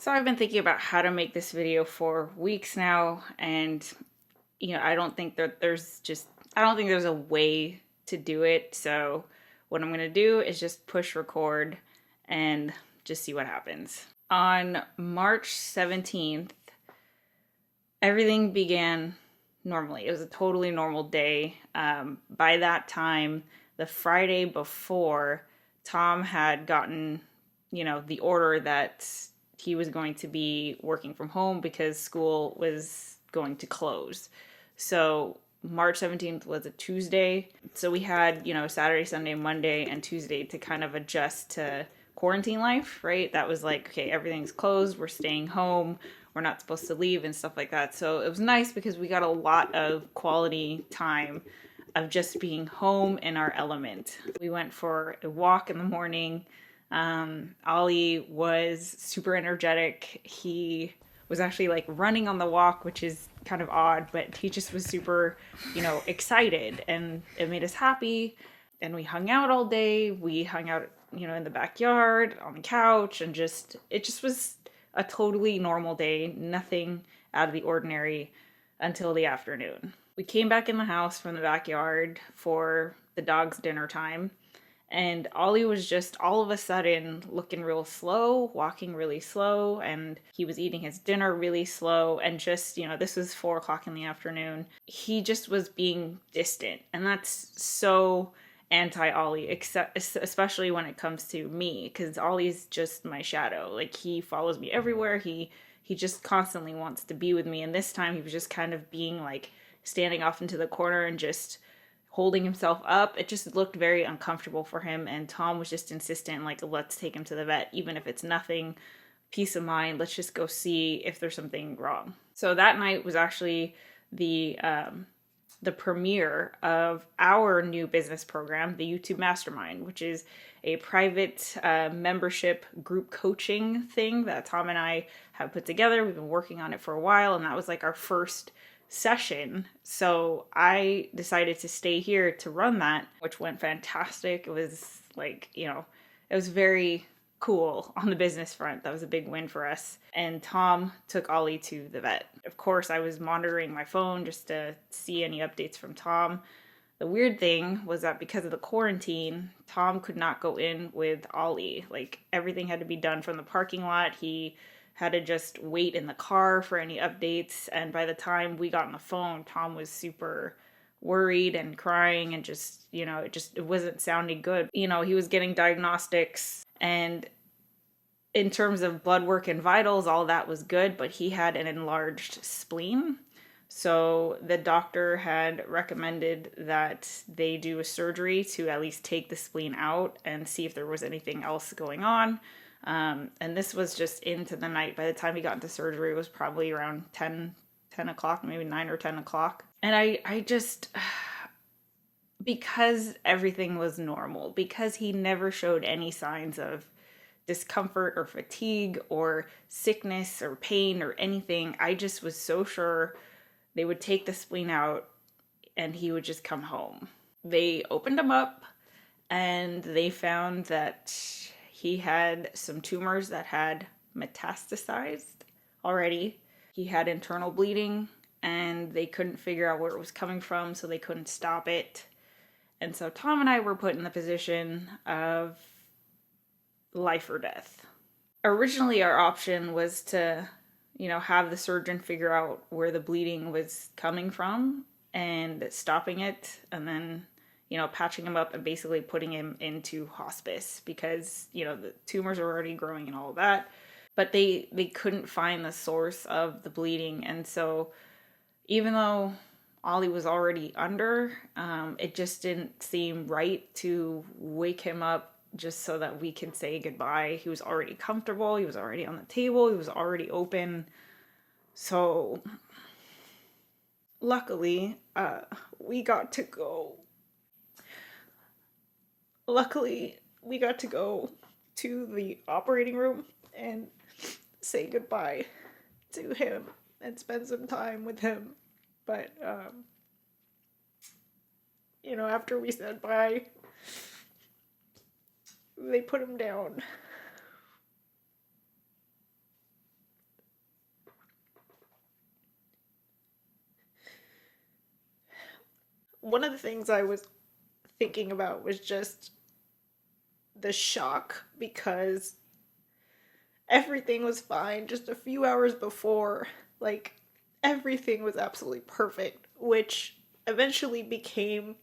So I've been thinking about how to make this video for weeks now, and I don't think that I don't think there's a way to do it. So what I'm gonna do is just push record and just see what happens. On March 17th, everything began normally. It was a totally normal day. By that time, the Friday before, Tom had gotten, the order that he was going to be working from home because school was going to close. So March 17th was a Tuesday. So we had, Saturday, Sunday, Monday, and Tuesday to kind of adjust to quarantine life, right? That was like, okay, everything's closed. We're staying home. We're not supposed to leave and stuff like that. So it was nice because we got a lot of quality time of just being home in our element. We went for a walk in the morning. Ollie was super energetic. He was actually like running on the walk, which is kind of odd, but he just was super, excited, and it made us happy. And we hung out all day. We hung out, in the backyard, on the couch, and it just was a totally normal day, nothing out of the ordinary until the afternoon. We came back in the house from the backyard for the dog's dinner time, and Ollie was just all of a sudden looking real slow, walking really slow, and he was eating his dinner really slow, and just, this was 4 o'clock in the afternoon. He just was being distant, and that's so anti-Ollie, especially when it comes to me, because Ollie's just my shadow. Like, he follows me everywhere. He just constantly wants to be with me, and this time he was just kind of being like standing off into the corner and just holding himself up. It just looked very uncomfortable for him, and Tom was just insistent, like, let's take him to the vet, even if it's nothing, peace of mind, let's just go see if there's something wrong. So that night was actually the premiere of our new business program, the YouTube Mastermind, which is a private membership group coaching thing that Tom and I have put together. We've been working on it for a while, and that was like our first session. So I decided to stay here to run that, which went fantastic. It was like, it was very cool on the business front. That was a big win for us. And Tom took Ollie to the vet. Of course, I was monitoring my phone just to see any updates from Tom. The weird thing was that because of the quarantine, Tom could not go in with Ollie. Like, everything had to be done from the parking lot. He had to just wait in the car for any updates. And by the time we got on the phone, Tom was super worried and crying, and just, it wasn't sounding good. He was getting diagnostics, and in terms of blood work and vitals, all that was good, but he had an enlarged spleen. So the doctor had recommended that they do a surgery to at least take the spleen out and see if there was anything else going on. And this was just into the night. By the time he got into surgery, it was probably around 10 o'clock, maybe 9 or 10 o'clock. And I just, because everything was normal, because he never showed any signs of discomfort or fatigue or sickness or pain or anything, I just was so sure they would take the spleen out and he would just come home. They opened him up and they found that he had some tumors that had metastasized already. He had internal bleeding, and they couldn't figure out where it was coming from, so they couldn't stop it. And so Tom and I were put in the position of life or death. Originally, our option was to, have the surgeon figure out where the bleeding was coming from and stopping it, and then, patching him up and basically putting him into hospice because, the tumors are already growing and all of that. But they couldn't find the source of the bleeding. And so even though Ollie was already under, it just didn't seem right to wake him up just so that we could say goodbye. He was already comfortable. He was already on the table. He was already open. So luckily, we got to go. Luckily, we got to go to the operating room and say goodbye to him and spend some time with him. But, after we said bye, they put him down. one of the things I was thinking about was just the shock, because everything was fine just a few hours before. Like, everything was absolutely perfect, which eventually became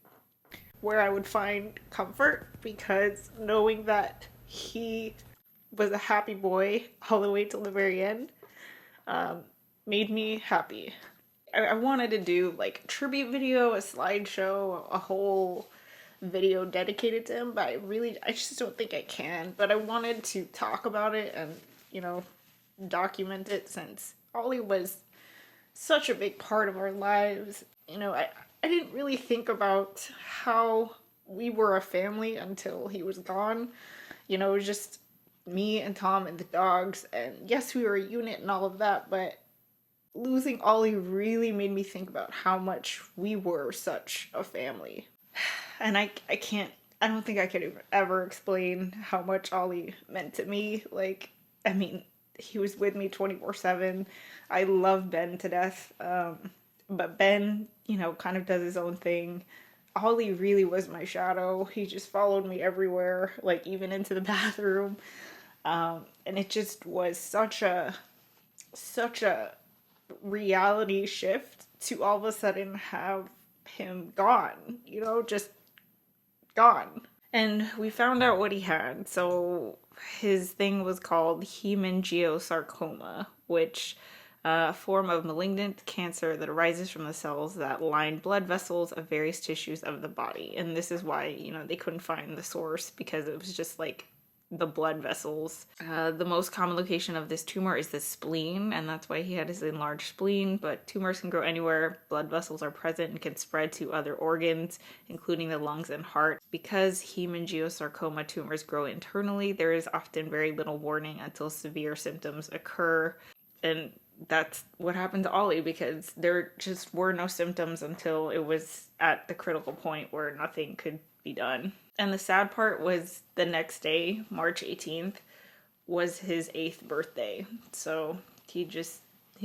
where I would find comfort, because knowing that he was a happy boy all the way till the very end made me happy. I wanted to do like a tribute video, a slideshow, a whole video dedicated to him, but I just don't think I can. But I wanted to talk about it and, you know, document it, since Ollie was such a big part of our lives. You know, I didn't really think about how we were a family until he was gone. You know, it was just me and Tom and the dogs, and yes, we were a unit and all of that, but losing Ollie really made me think about how much we were such a family. And I don't think I could ever explain how much Ollie meant to me. Like, I mean, he was with me 24/7. I love Ben to death. But Ben, you know, kind of does his own thing. Ollie really was my shadow. He just followed me everywhere, like even into the bathroom. And it just was such a reality shift to all of a sudden have him gone, you know, just gone. And we found out what he had. So his thing was called hemangiosarcoma, which a form of malignant cancer that arises from the cells that line blood vessels of various tissues of the body. And this is why, you know, they couldn't find the source, because it was just like the blood vessels. The most common location of this tumor is the spleen, and that's why he had his enlarged spleen, but tumors can grow anywhere. Blood vessels are present and can spread to other organs, including the lungs and heart. Because hemangiosarcoma tumors grow internally, there is often very little warning until severe symptoms occur. And that's what happened to Ollie, because there just were no symptoms until it was at the critical point where nothing could be done. And the sad part was the next day, March 18th, was his 8th birthday. So he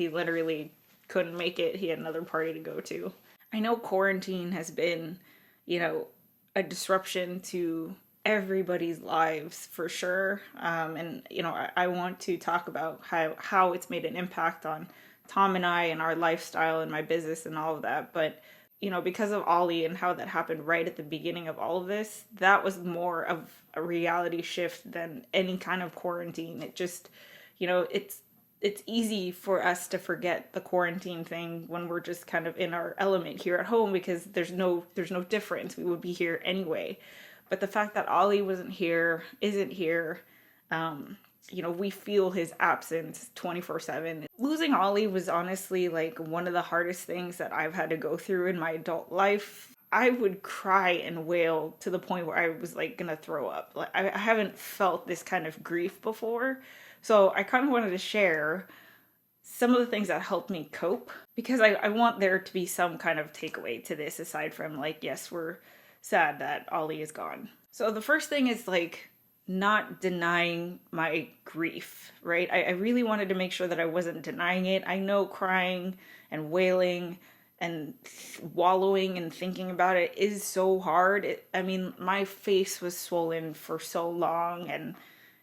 literally couldn't make it. He had another party to go to. I know quarantine has been, you know, a disruption to everybody's lives for sure. And, you know, I want to talk about how it's made an impact on Tom and I and our lifestyle and my business and all of that. But, you know, because of Ollie and how that happened right at the beginning of all of this, that was more of a reality shift than any kind of quarantine. It just, you know, it's easy for us to forget the quarantine thing when we're just kind of in our element here at home, because there's no difference. We would be here anyway. But the fact that Ollie isn't here, you know, we feel his absence 24/7. Losing Ollie was honestly like one of the hardest things that I've had to go through in my adult life. I would cry and wail to the point where I was like gonna throw up. Like, I haven't felt this kind of grief before. So I kind of wanted to share some of the things that helped me cope, because I want there to be some kind of takeaway to this, aside from like, yes, we're sad that Ollie is gone. So the first thing is like not denying my grief, right? I really wanted to make sure that I wasn't denying it. I know crying and wailing and wallowing and thinking about it is so hard. I mean, my face was swollen for so long, and,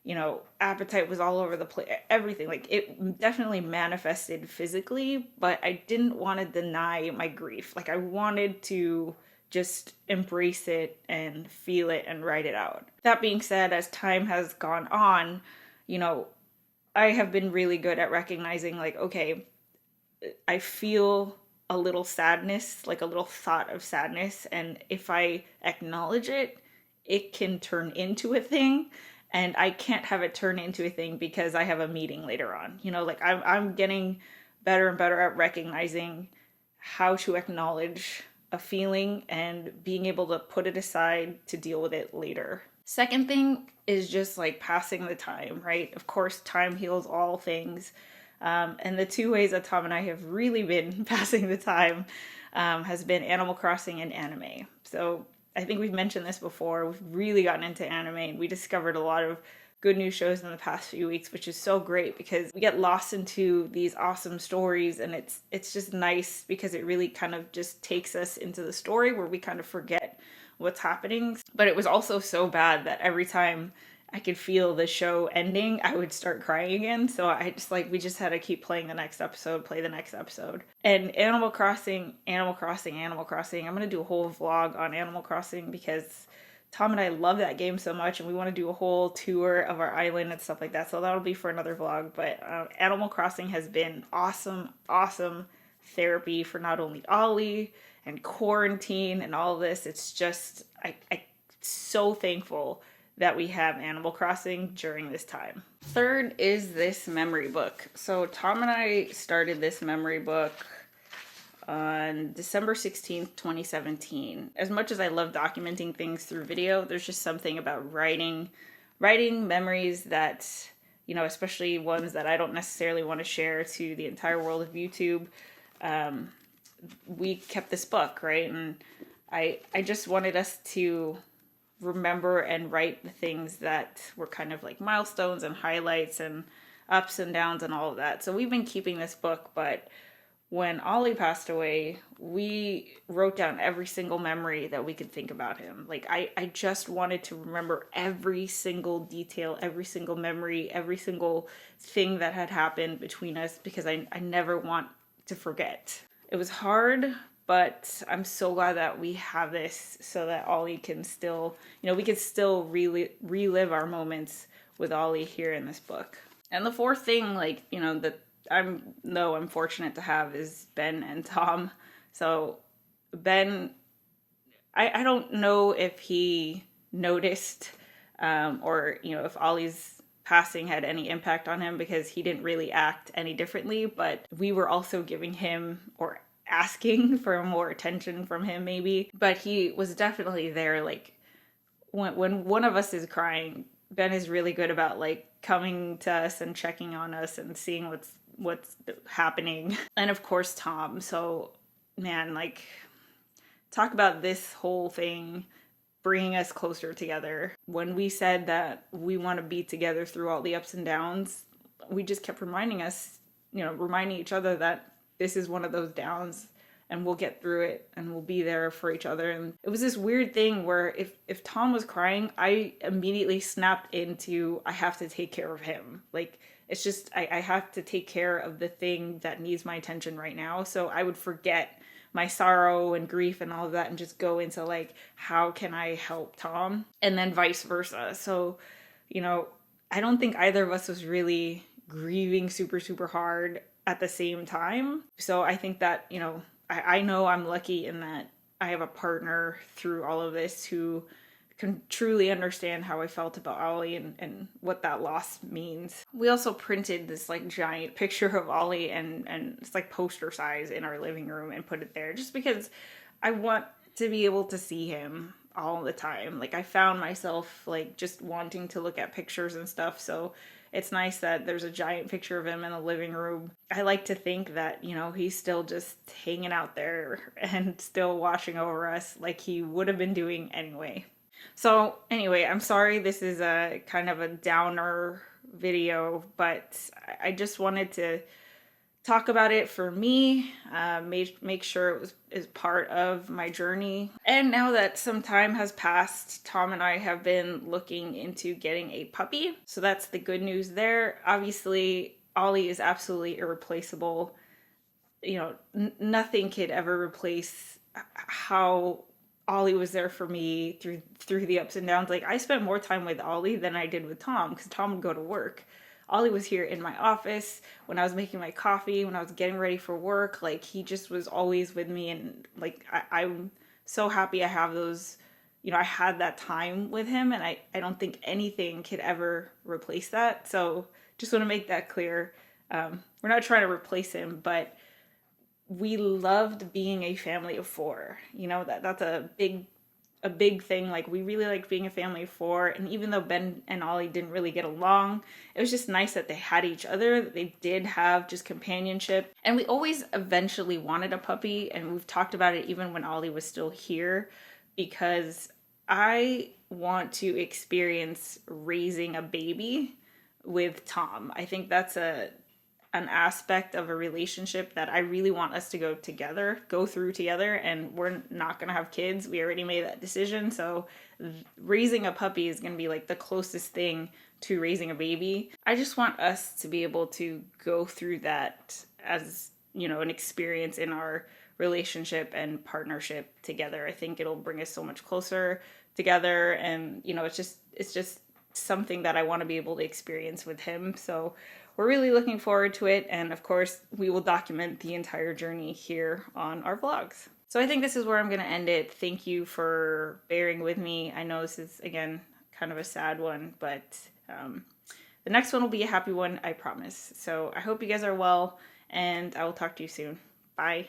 you know, appetite was all over the place, everything. Like, it definitely manifested physically, but I didn't want to deny my grief. Like, I wanted to just embrace it and feel it and write it out. That being said, as time has gone on, you know, I have been really good at recognizing, like, okay, I feel a little sadness, like a little thought of sadness, and if I acknowledge it, it can turn into a thing, and I can't have it turn into a thing because I have a meeting later on. You know, like, I'm getting better and better at recognizing how to acknowledge a feeling and being able to put it aside to deal with it later. Second thing is just like passing the time, right? Of course, time heals all things. And the two ways that Tom and I have really been passing the time has been Animal Crossing and anime. So I think we've mentioned this before. We've really gotten into anime, and we discovered a lot of good news shows in the past few weeks, which is so great because we get lost into these awesome stories, and it's just nice because it really kind of just takes us into the story where we kind of forget what's happening. But it was also so bad that every time I could feel the show ending, I would start crying again. So I just we just had to keep playing the next episode, play the next episode. And Animal Crossing. I'm going to do a whole vlog on Animal Crossing because Tom and I love that game so much, and we want to do a whole tour of our island and stuff like that. So that'll be for another vlog. But Animal Crossing has been awesome therapy for not only Ollie and quarantine and all this. It's just, I'm so thankful that we have Animal Crossing during this time. Third is this memory book. So Tom and I started this memory book on December 16th, 2017. As much as I love documenting things through video, there's just something about writing memories that, you know, especially ones that I don't necessarily want to share to the entire world of YouTube. We kept this book, right? And I just wanted us to remember and write the things that were kind of like milestones and highlights and ups and downs and all of that. So we've been keeping this book, but when Ollie passed away, we wrote down every single memory that we could think about him. Like, I just wanted to remember every single detail, every single memory, every single thing that had happened between us because I never want to forget. It was hard, but I'm so glad that we have this so that Ollie can still, you know, we can still relive our moments with Ollie here in this book. And the fourth thing, like, you know, that I'm fortunate to have is Ben and Tom. So Ben, I don't know if he noticed or, you know, if Ollie's passing had any impact on him because he didn't really act any differently, but we were also giving him or asking for more attention from him maybe. But he was definitely there. Like when one of us is crying, Ben is really good about like coming to us and checking on us and seeing what's happening. And of course Tom. So man, like, talk about this whole thing bringing us closer together. When we said that we want to be together through all the ups and downs, we just kept reminding each other that this is one of those downs and we'll get through it and we'll be there for each other. And it was this weird thing where if Tom was crying, I immediately snapped into, I have to take care of him. Like, it's just, I have to take care of the thing that needs my attention right now. So I would forget my sorrow and grief and all of that and just go into like, how can I help Tom? And then vice versa. So, you know, I don't think either of us was really grieving super, super hard at the same time. So I think that, you know, I know I'm lucky in that I have a partner through all of this who can truly understand how I felt about Ollie and what that loss means. We also printed this like giant picture of Ollie and it's like poster size in our living room and put it there just because I want to be able to see him all the time. Like, I found myself like just wanting to look at pictures and stuff. So it's nice that there's a giant picture of him in the living room. I like to think that, you know, he's still just hanging out there and still watching over us like he would have been doing anyway. So anyway, I'm sorry this is a kind of a downer video, but I just wanted to talk about it for me, make sure it is part of my journey. And now that some time has passed, Tom and I have been looking into getting a puppy. So that's the good news there. Obviously, Ollie is absolutely irreplaceable. You know, nothing could ever replace how Ollie was there for me through the ups and downs. Like, I spent more time with Ollie than I did with Tom because Tom would go to work. Ollie was here in my office when I was making my coffee, when I was getting ready for work. Like, he just was always with me. And like, I'm so happy I have those, you know, I had that time with him, and I don't think anything could ever replace that. So just want to make that clear. We're not trying to replace him, but we loved being a family of four. You know, that's a big thing. Like, we really liked being a family of four. And even though Ben and Ollie didn't really get along, it was just nice that they had each other, that they did have just companionship. And we always eventually wanted a puppy, and we've talked about it even when Ollie was still here, because I want to experience raising a baby with Tom. I think that's an aspect of a relationship that I really want us to go through together, and we're not going to have kids. We already made that decision. So raising a puppy is going to be like the closest thing to raising a baby. I just want us to be able to go through that as, you know, an experience in our relationship and partnership together. I think it'll bring us so much closer together, and, you know, it's just something that I want to be able to experience with him. So we're really looking forward to it, and of course we will document the entire journey here on our vlogs. So I think this is where I'm going to end it. Thank you for bearing with me. I know this is, again, kind of a sad one, but the next one will be a happy one, I promise. So I hope you guys are well, and I will talk to you soon. Bye.